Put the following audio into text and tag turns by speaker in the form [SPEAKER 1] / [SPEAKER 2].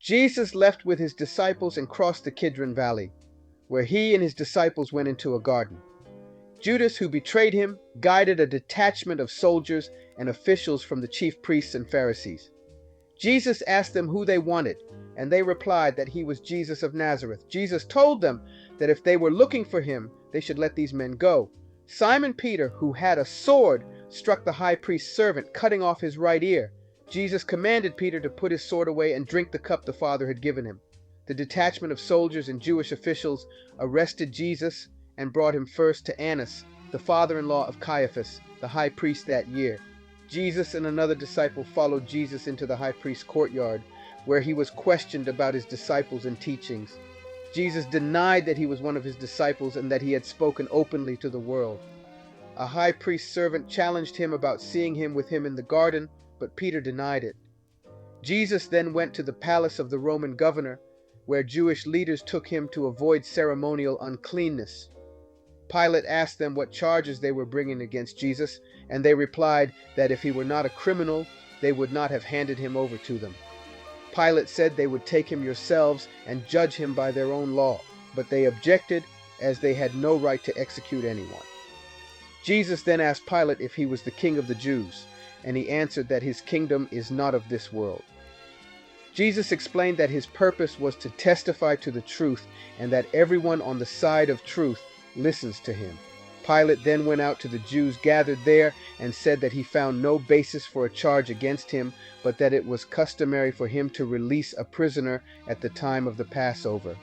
[SPEAKER 1] Jesus left with his disciples and crossed the Kidron Valley, where he and his disciples went into a garden. Judas, who betrayed him, guided a detachment of soldiers and officials from the chief priests and Pharisees. Jesus asked them who they wanted, and they replied that he was Jesus of Nazareth. Jesus told them that if they were looking for him, they should let these men go. Simon Peter, who had a sword, struck the high priest's servant, cutting off his right ear. Jesus commanded Peter to put his sword away and drink the cup the Father had given him. The detachment of soldiers and Jewish officials arrested Jesus and brought him first to Annas, the father-in-law of Caiaphas, the high priest that year. Jesus and another disciple followed Jesus into the high priest's courtyard, where he was questioned about his disciples and teachings. Jesus denied that he was one of his disciples and that he had spoken openly to the world. A high priest's servant challenged him about seeing him with him in the garden, but Peter denied it. Jesus then went to the palace of the Roman governor, where Jewish leaders took him to avoid ceremonial uncleanness. Pilate asked them what charges they were bringing against Jesus, and they replied that if he were not a criminal, they would not have handed him over to them. Pilate said they would take him yourselves and judge him by their own law, but they objected, as they had no right to execute anyone. Jesus then asked Pilate if he was the king of the Jews, and he answered that his kingdom is not of this world. Jesus explained that his purpose was to testify to the truth, and that everyone on the side of truth listens to him. Pilate then went out to the Jews gathered there and said that he found no basis for a charge against him, but that it was customary for him to release a prisoner at the time of the Passover.